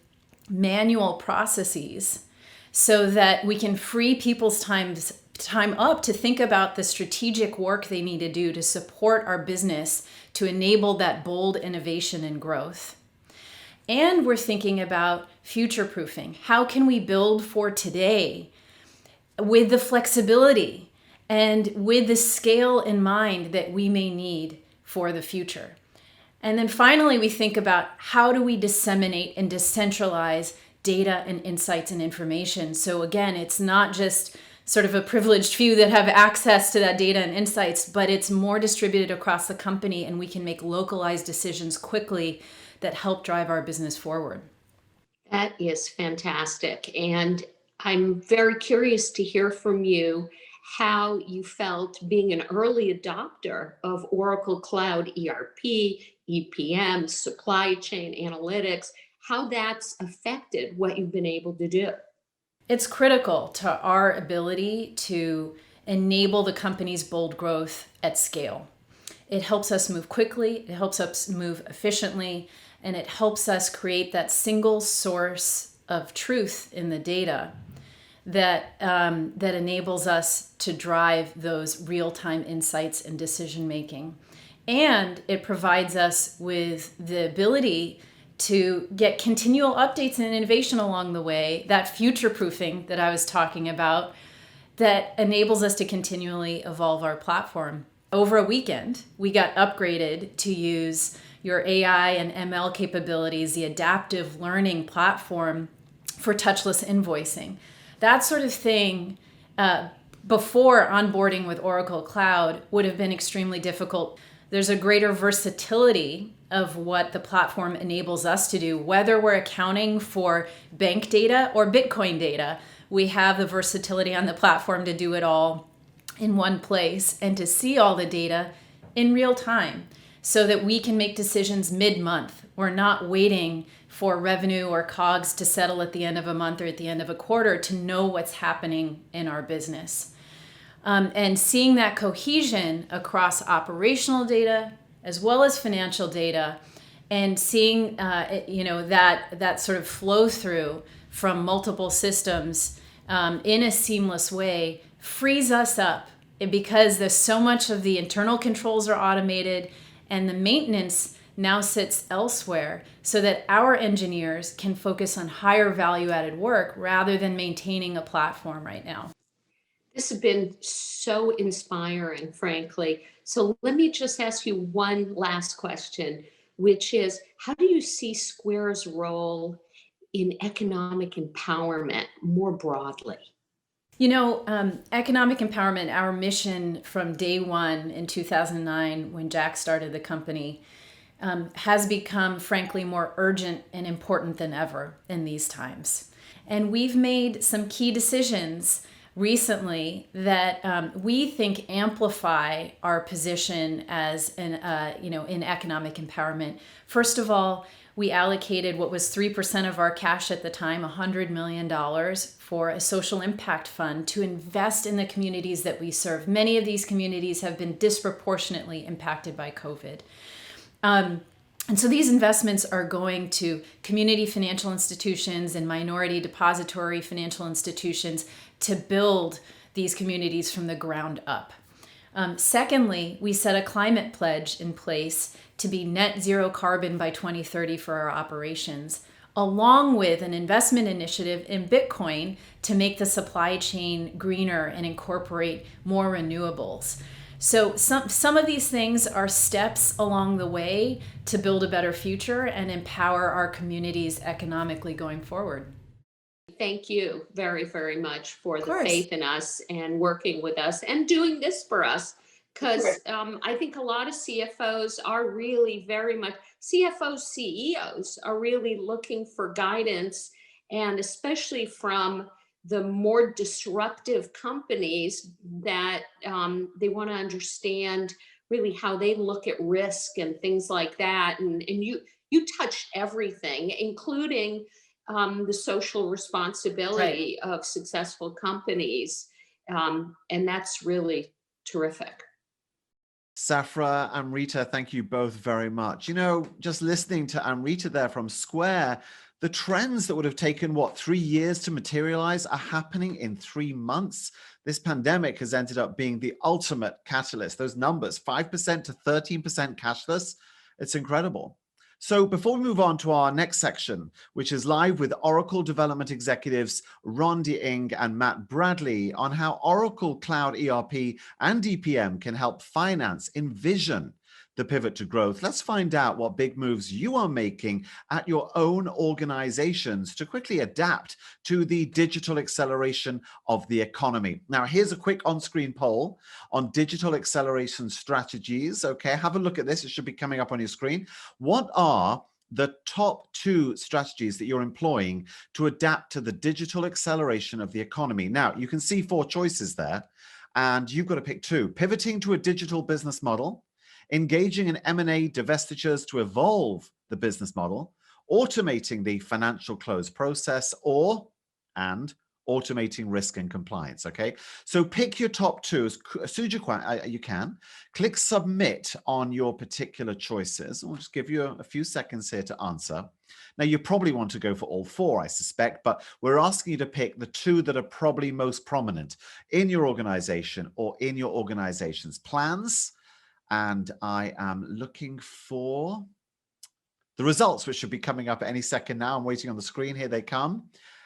manual processes so that we can free people's time up to think about the strategic work they need to do to support our business, to enable that bold innovation and growth. And we're thinking about future-proofing. How can we build for today with the flexibility and with the scale in mind that we may need for the future? And then finally, we think about how do we disseminate and decentralize data and insights and information. So again, it's not just sort of a privileged few that have access to that data and insights, but it's more distributed across the company, and we can make localized decisions quickly that help drive our business forward. That is fantastic. And I'm very curious to hear from you how you felt being an early adopter of Oracle Cloud ERP, EPM, supply chain analytics, how that's affected what you've been able to do. It's critical to our ability to enable the company's bold growth at scale. It helps us move quickly, it helps us move efficiently, and it helps us create that single source of truth in the data that enables us to drive those real-time insights and decision-making. And it provides us with the ability to get continual updates and innovation along the way, that future-proofing that I was talking about, that enables us to continually evolve our platform. Over a weekend, we got upgraded to use your AI and ML capabilities, the adaptive learning platform for touchless invoicing. That sort of thing before onboarding with Oracle Cloud would have been extremely difficult. There's a greater versatility of what the platform enables us to do, whether we're accounting for bank data or Bitcoin data. We have the versatility on the platform to do it all in one place and to see all the data in real time so that we can make decisions mid-month. We're not waiting for revenue or COGS to settle at the end of a month or at the end of a quarter to know what's happening in our business. And seeing that cohesion across operational data as well as financial data, and seeing that sort of flow through from multiple systems in a seamless way frees us up, because there's so much of the internal controls are automated and the maintenance now sits elsewhere, so that our engineers can focus on higher value added work rather than maintaining a platform right now. This has been so inspiring, frankly. So let me just ask you one last question, which is, how do you see Square's role in economic empowerment more broadly? Economic empowerment, our mission from day one in 2009, when Jack started the company, has become, frankly, more urgent and important than ever in these times. And we've made some key decisions recently that we think amplify our position as in economic empowerment. First of all, we allocated what was 3% of our cash at the time, $100 million, for a social impact fund to invest in the communities that we serve. Many of these communities have been disproportionately impacted by COVID. And so these investments are going to community financial institutions and minority depository financial institutions to build these communities from the ground up. Secondly, we set a climate pledge in place to be net zero carbon by 2030 for our operations, along with an investment initiative in Bitcoin to make the supply chain greener and incorporate more renewables. So some of these things are steps along the way to build a better future and empower our communities economically going forward. Thank you very, very much for the faith in us and working with us and doing this for us. Because I think a lot of CFOs are really very much, CFOs, CEOs are really looking for guidance, and especially from the more disruptive companies that they want to understand really how they look at risk and things like that. And you touched everything, including the social responsibility of successful companies. And that's really terrific. Safra, Amrita, thank you both very much. You know, just listening to Amrita there from Square, the trends that would have taken, 3 years to materialize are happening in 3 months. This pandemic has ended up being the ultimate catalyst. Those numbers, 5% to 13% cashless, it's incredible. So before we move on to our next section, which is live with Oracle Development Executives Rondi Ng and Matt Bradley on how Oracle Cloud ERP and DPM can help finance envision the pivot to growth, let's find out what big moves you are making at your own organizations to quickly adapt to the digital acceleration of the economy. Now, here's a quick on-screen poll on digital acceleration strategies. Okay, have a look at this. It should be coming up on your screen. What are the top 2 strategies that you're employing to adapt to the digital acceleration of the economy? Now, you can see 4 choices there, and you've got to pick 2. Pivoting to a digital business model, engaging in M&A divestitures to evolve the business model, automating the financial close process, and automating risk and compliance, okay? So pick your top 2 as soon as you can. Click submit on your particular choices. We'll just give you a few seconds here to answer. Now, you probably want to go for all 4, I suspect, but we're asking you to pick the 2 that are probably most prominent in your organization or in your organization's plans. And I am looking for the results, which should be coming up at any second now. I'm waiting on the screen. Here they come.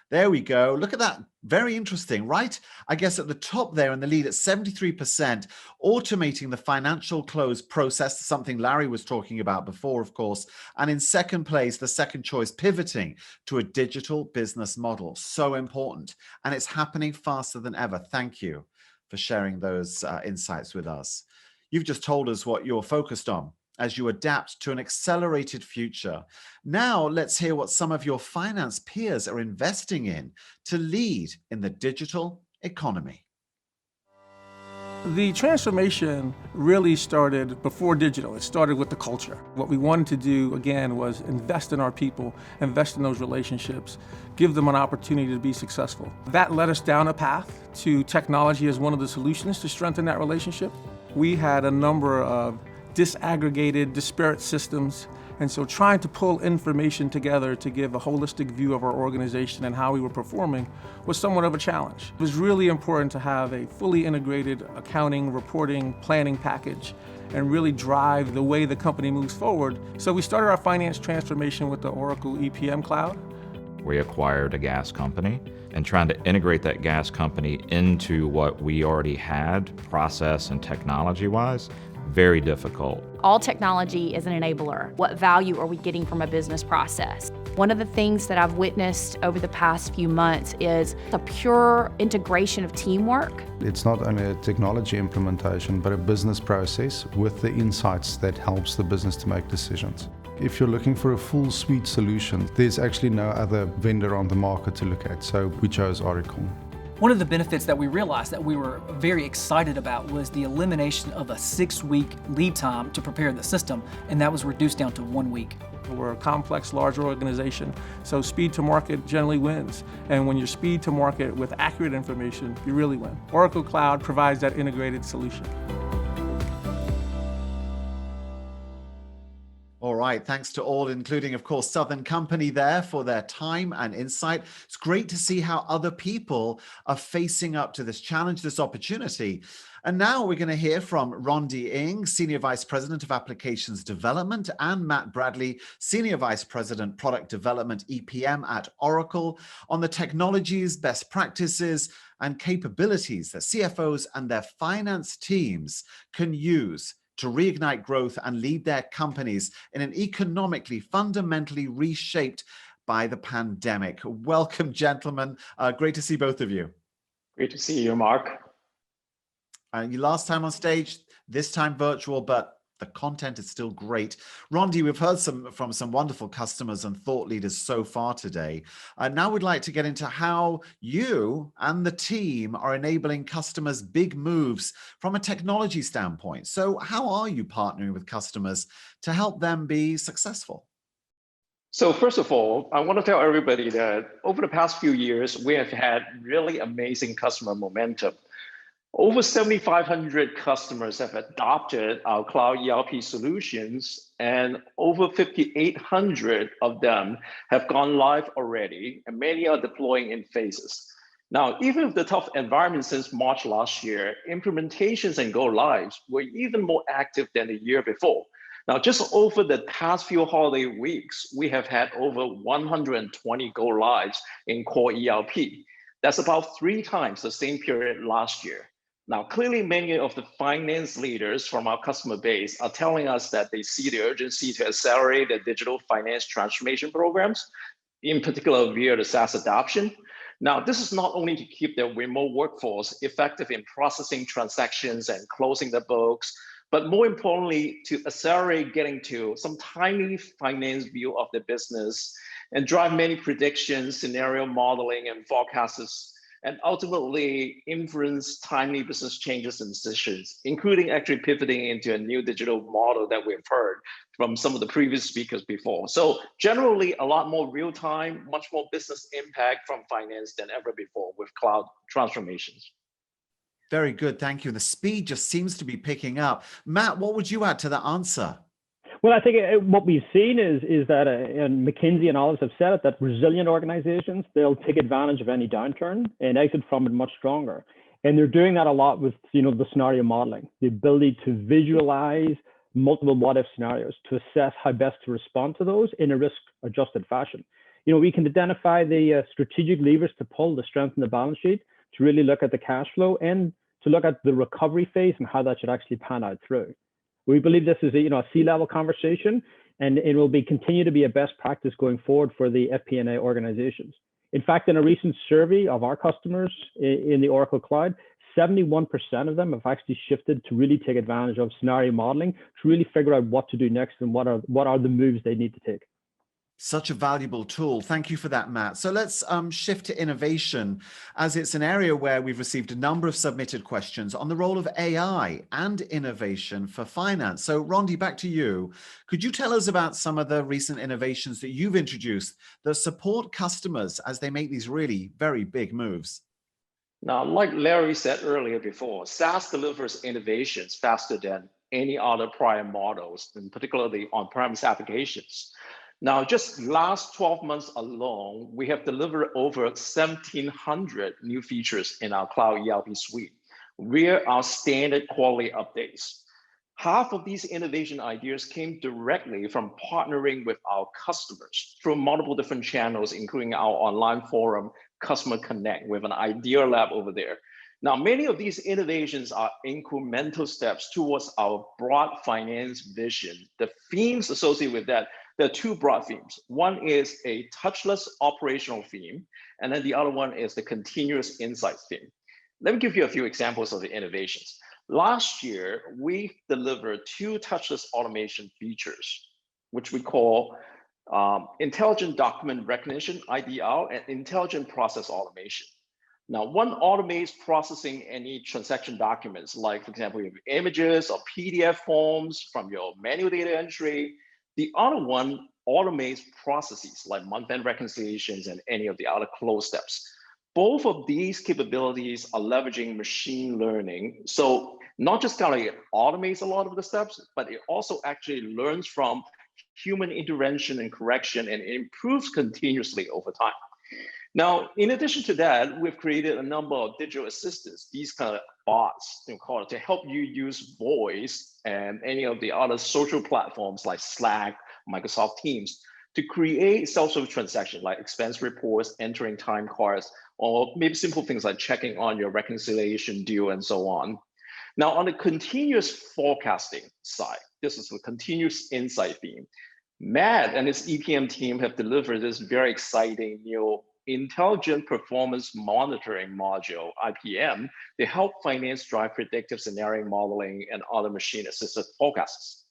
There we go. Look at that. Very interesting, right? I guess at the top there in the lead at 73%, automating the financial close process, something Larry was talking about before, of course. And in second place, the second choice, pivoting to a digital business model. So important. And it's happening faster than ever. Thank you for sharing those insights with us. You've just told us what you're focused on as you adapt to an accelerated future. Now, let's hear what some of your finance peers are investing in to lead in the digital economy. The transformation really started before digital. It started with the culture. What we wanted to do, again, was invest in our people, invest in those relationships, give them an opportunity to be successful. That led us down a path to technology as one of the solutions to strengthen that relationship. We had a number of disaggregated, disparate systems, and so trying to pull information together to give a holistic view of our organization and how we were performing was somewhat of a challenge. It was really important to have a fully integrated accounting, reporting, planning package and really drive the way the company moves forward. So we started our finance transformation with the Oracle EPM Cloud. We acquired a gas company and trying to integrate that gas company into what we already had, process and technology-wise, very difficult. All technology is an enabler. What value are we getting from a business process? One of the things that I've witnessed over the past few months is a pure integration of teamwork. It's not only a technology implementation, but a business process with the insights that helps the business to make decisions. If you're looking for a full suite solution, there's actually no other vendor on the market to look at, so we chose Oracle. One of the benefits that we realized that we were very excited about was the elimination of a 6-week lead time to prepare the system, and that was reduced down to 1 week. We're a complex, larger organization, so speed to market generally wins. And when you're speed to market with accurate information, you really win. Oracle Cloud provides that integrated solution. All right, thanks to all, including, of course, Southern Company there for their time and insight. It's great to see how other people are facing up to this challenge, this opportunity. And now we're going to hear from Rondi Ng, Senior Vice President of Applications Development, and Matt Bradley, Senior Vice President, Product Development, EPM at Oracle, on the technologies, best practices, and capabilities that CFOs and their finance teams can use to reignite growth and lead their companies in an economically fundamentally reshaped by the pandemic. Welcome, gentlemen. Great to see both of you. Great to see you, Mark. You last time on stage, this time virtual, but the content is still great. Rondi, we've heard from some wonderful customers and thought leaders so far today. Now we'd like to get into how you and the team are enabling customers' big moves from a technology standpoint. So how are you partnering with customers to help them be successful? So first of all, I want to tell everybody that over the past few years, we have had really amazing customer momentum. Over 7,500 customers have adopted our cloud ERP solutions, and over 5,800 of them have gone live already, and many are deploying in phases. Now, even with the tough environment since March last year, implementations and go lives were even more active than the year before. Now, just over the past few holiday weeks, we have had over 120 go lives in core ERP. That's about 3 times the same period last year. Now, clearly, many of the finance leaders from our customer base are telling us that they see the urgency to accelerate their digital finance transformation programs, in particular via the SaaS adoption. Now, this is not only to keep their remote workforce effective in processing transactions and closing the books, but more importantly, to accelerate getting to some timely finance view of the business and drive many predictions, scenario modeling, and forecasts, and ultimately influence timely business changes and decisions, including actually pivoting into a new digital model that we've heard from some of the previous speakers before. So generally, a lot more real time, much more business impact from finance than ever before with cloud transformations. Very good, thank you. The speed just seems to be picking up. Matt, what would you add to that answer? Well, I think what we've seen is that, and McKinsey and others have said it, that resilient organizations, they'll take advantage of any downturn and exit from it much stronger. And they're doing that a lot with, the scenario modeling, the ability to visualize multiple what-if scenarios to assess how best to respond to those in a risk-adjusted fashion. We can identify the strategic levers to pull to strengthen the balance sheet, to really look at the cash flow, and to look at the recovery phase and how that should actually pan out through. We believe this is a C-level conversation, and it will continue to be a best practice going forward for the FP&A organizations. In fact, in a recent survey of our customers in the Oracle Cloud, 71% of them have actually shifted to really take advantage of scenario modeling to really figure out what to do next and what are the moves they need to take. Such a valuable tool. Thank you for that, Matt. So let's shift to innovation, as it's an area where we've received a number of submitted questions on the role of AI and innovation for finance. So Rondi, back to you. Could you tell us about some of the recent innovations that you've introduced that support customers as they make these really very big moves? Now, like Larry said earlier before, SaaS delivers innovations faster than any other prior models, and particularly on-premise applications. Now, just last 12 months alone, we have delivered over 1,700 new features in our cloud ERP suite via our standard quality updates. Half of these innovation ideas came directly from partnering with our customers through multiple different channels, including our online forum, Customer Connect, with an idea lab over there. Now, many of these innovations are incremental steps towards our broad finance vision. The themes associated with that, there are 2 broad themes. One is a touchless operational theme, and then the other one is the continuous insights theme. Let me give you a few examples of the innovations. Last year, we delivered 2 touchless automation features, which we call intelligent document recognition, IDR, and intelligent process automation. Now, one automates processing any transaction documents, like, for example, your images or PDF forms from your manual data entry. The other one automates processes like month-end reconciliations and any of the other close steps. Both of these capabilities are leveraging machine learning. So not just kind of like it automates a lot of the steps, but it also actually learns from human intervention and correction and improves continuously over time. Now, in addition to that, we've created a number of digital assistants, these kind of bots, to help you use voice and any of the other social platforms like Slack, Microsoft Teams, to create self-service transactions like expense reports, entering time cards, or maybe simple things like checking on your reconciliation due and so on. Now, on the continuous forecasting side, this is the continuous insight theme. Matt and his EPM team have delivered this very exciting new Intelligent Performance Monitoring module, IPM, to help finance drive predictive scenario modeling and other machine-assisted forecasts.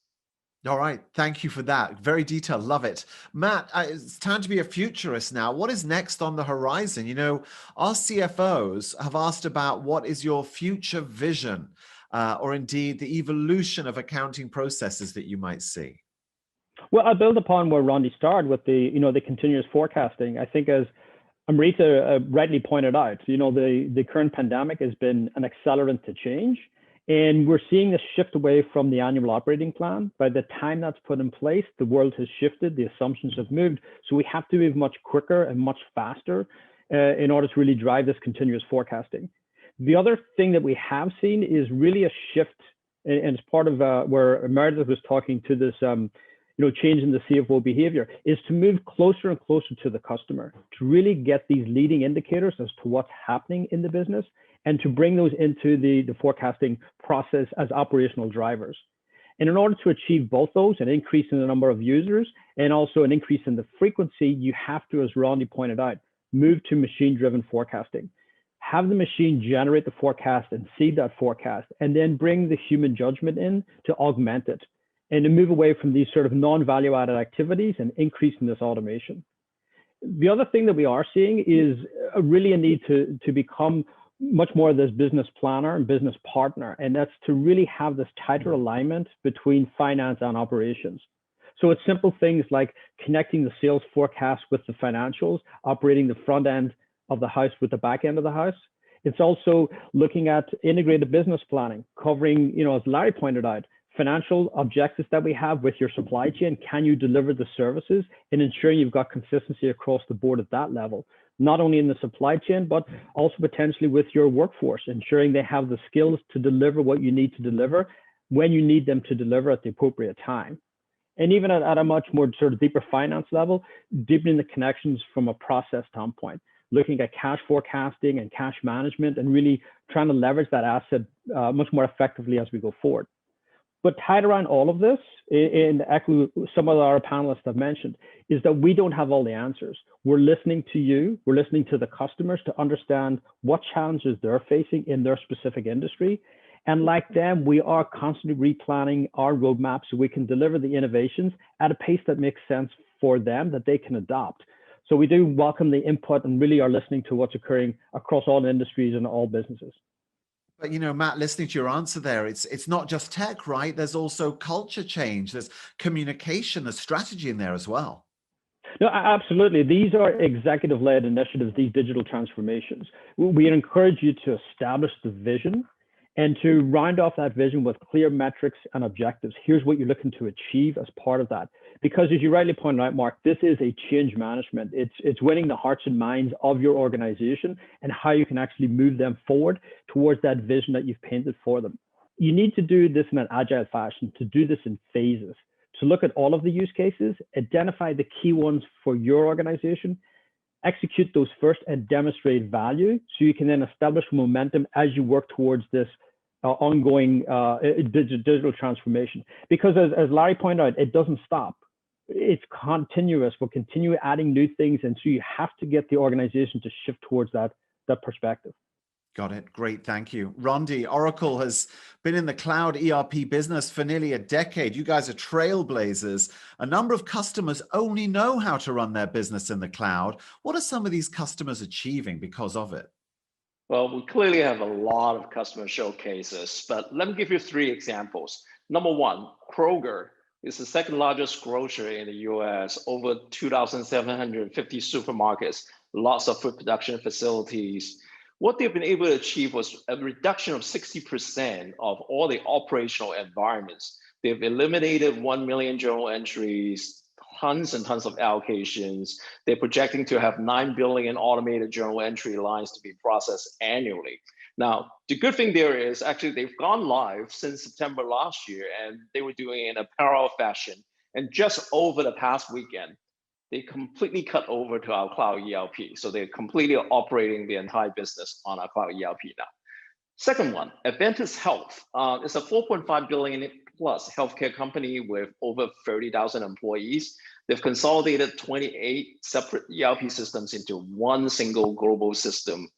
All right. Thank you for that. Very detailed. Love it. Matt, it's time to be a futurist now. What is next on the horizon? You know, our CFOs have asked about what is your future vision, or indeed the evolution of accounting processes that you might see. Well, I build upon where Randy started with the continuous forecasting. I think, as Amrita rightly pointed out, the current pandemic has been an accelerant to change. And we're seeing a shift away from the annual operating plan. By the time that's put in place, the world has shifted, the assumptions have moved. So we have to move much quicker and much faster in order to really drive this continuous forecasting. The other thing that we have seen is really a shift, and it's part of where Meredith was talking to this change in the CFO behavior, is to move closer and closer to the customer, to really get these leading indicators as to what's happening in the business, and to bring those into the forecasting process as operational drivers. And in order to achieve both those, an increase in the number of users and also an increase in the frequency, you have to, as Randy pointed out, move to machine-driven forecasting. Have the machine generate the forecast and seed that forecast, and then bring the human judgment in to augment it, and to move away from these sort of non-value-added activities and increasing this automation. The other thing that we are seeing is really a need to become much more of this business planner and business partner, and that's to really have this tighter alignment between finance and operations. So it's simple things like connecting the sales forecast with the financials, operating the front end of the house with the back end of the house. It's also looking at integrated business planning, covering, as Larry pointed out, financial objectives that we have with your supply chain. Can you deliver the services, and ensuring you've got consistency across the board at that level, not only in the supply chain, but also potentially with your workforce, ensuring they have the skills to deliver what you need to deliver when you need them to deliver at the appropriate time. And even at a much more sort of deeper finance level, deepening the connections from a process standpoint, looking at cash forecasting and cash management, and really trying to leverage that asset much more effectively as we go forward. But tied around all of this, and echo some of our panelists have mentioned, is that we don't have all the answers. We're listening to you, we're listening to the customers to understand what challenges they're facing in their specific industry. And like them, we are constantly replanning our roadmap so we can deliver the innovations at a pace that makes sense for them, that they can adopt. So we do welcome the input and really are listening to what's occurring across all industries and all businesses. But, Matt, listening to your answer there, it's not just tech, right? There's also culture change, there's communication, there's strategy in there as well. No, absolutely. These are executive-led initiatives, these digital transformations. We encourage you to establish the vision and to round off that vision with clear metrics and objectives. Here's what you're looking to achieve as part of that. Because as you rightly pointed out, Mark, this is a change management. It's winning the hearts and minds of your organization and how you can actually move them forward towards that vision that you've painted for them. You need to do this in an agile fashion, to do this in phases, to look at all of the use cases, identify the key ones for your organization, execute those first and demonstrate value so you can then establish momentum as you work towards this ongoing digital transformation. Because as Larry pointed out, it doesn't stop. It's continuous. We'll continue adding new things. And so you have to get the organization to shift towards that perspective. Got it. Great. Thank you. Randy, Oracle has been in the cloud ERP business for nearly a decade. You guys are trailblazers. A number of customers only know how to run their business in the cloud. What are some of these customers achieving because of it? Well, we clearly have a lot of customer showcases, but let me give you 3 examples. Number 1, Kroger is the second largest grocer in the US, over 2,750 supermarkets, lots of food production facilities. What they've been able to achieve was a reduction of 60% of all the operational environments. They've eliminated 1 million journal entries, tons and tons of allocations. They're projecting to have 9 billion automated journal entry lines to be processed annually. Now, the good thing there is actually they've gone live since September last year, and they were doing it in a parallel fashion. And just over the past weekend, they completely cut over to our cloud ERP. So they're completely operating the entire business on our cloud ERP now. Second one, Adventus Health. It's a 4.5 billion plus healthcare company with over 30,000 employees. They've consolidated 28 separate ERP systems into one single global system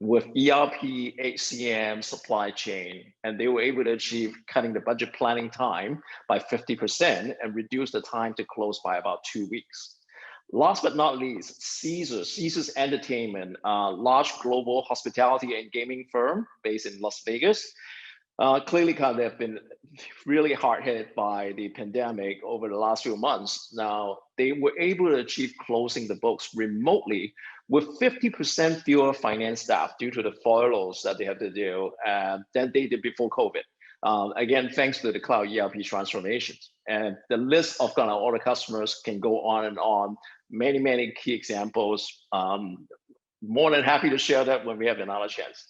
with ERP, HCM, supply chain, and they were able to achieve cutting the budget planning time by 50% and reduce the time to close by about 2 weeks. Last but not least, Caesars Entertainment, a large global hospitality and gaming firm based in Las Vegas. Clearly, they've been really hard hit by the pandemic over the last few months. Now, they were able to achieve closing the books remotely with 50% fewer finance staff due to the furloughs that they have to do than they did before COVID. Again, thanks to the cloud ERP transformations. And the list of all the customers can go on and on. Many, many key examples. More than happy to share that when we have another chance.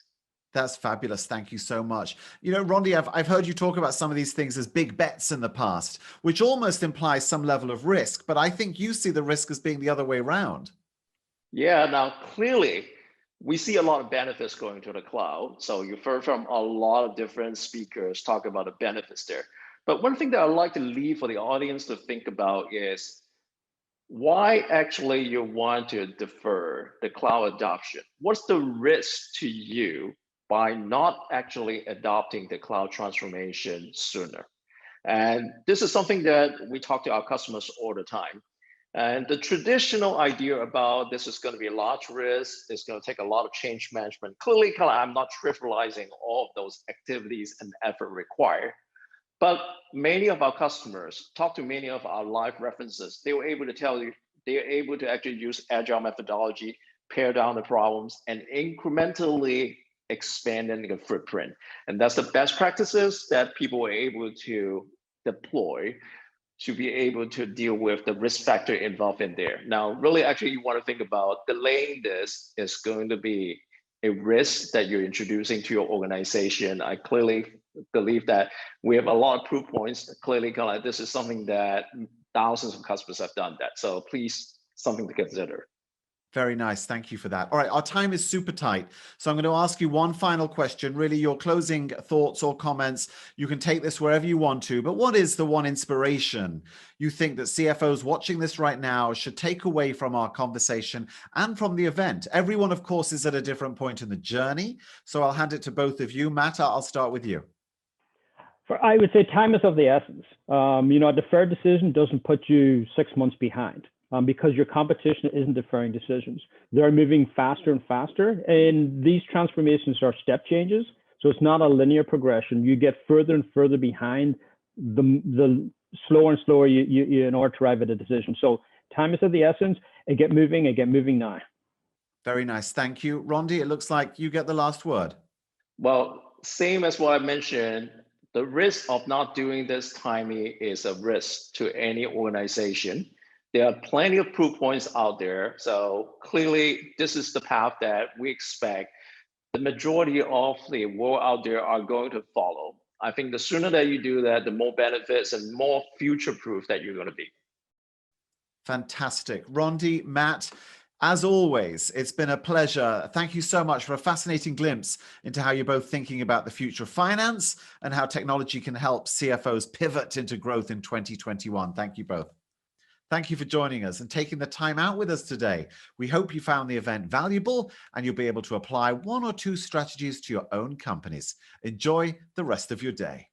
That's fabulous. Thank you so much. You know, Rondi, I've heard you talk about some of these things as big bets in the past, which almost implies some level of risk. But I think you see the risk as being the other way around. Yeah, now clearly, we see a lot of benefits going to the cloud. So you've heard from a lot of different speakers talk about the benefits there. But one thing that I'd like to leave for the audience to think about is why actually you want to defer the cloud adoption. What's the risk to you by not actually adopting the cloud transformation sooner? And this is something that we talk to our customers all the time. And the traditional idea about this is going to be a large risk, it's going to take a lot of change management. Clearly, I'm not trivializing all of those activities and effort required. But many of our customers, talk to many of our live references, they were able to tell you, they are able to actually use agile methodology, pare down the problems, and incrementally expanding the footprint. And that's the best practices that people were able to deploy to be able to deal with the risk factor involved in there. Now, really, actually, you want to think about delaying this is going to be a risk that you're introducing to your organization. I clearly believe that we have a lot of proof points. Clearly, this is something that thousands of customers have done that. So please, something to consider. Very nice. Thank you for that. All right, our time is super tight. So I'm going to ask you one final question, really your closing thoughts or comments. You can take this wherever you want to, but what is the one inspiration you think that CFOs watching this right now should take away from our conversation and from the event? Everyone, of course, is at a different point in the journey. So I'll hand it to both of you. Matt, I'll start with you. I would say time is of the essence. A deferred decision doesn't put you 6 months behind. Because your competition isn't deferring decisions. They're moving faster and faster, and these transformations are step changes. So it's not a linear progression. You get further and further behind the slower and slower you in order to arrive at a decision. So time is of the essence, and get moving now. Very nice. Thank you. Rondi, it looks like you get the last word. Well, same as what I mentioned, the risk of not doing this timing is a risk to any organization. There are plenty of proof points out there. So clearly, this is the path that we expect the majority of the world out there are going to follow. I think the sooner that you do that, the more benefits and more future-proof that you're going to be. Fantastic. Rondi, Matt, as always, it's been a pleasure. Thank you so much for a fascinating glimpse into how you're both thinking about the future of finance and how technology can help CFOs pivot into growth in 2021. Thank you both. Thank you for joining us and taking the time out with us today. We hope you found the event valuable and you'll be able to apply 1 or 2 strategies to your own companies. Enjoy the rest of your day.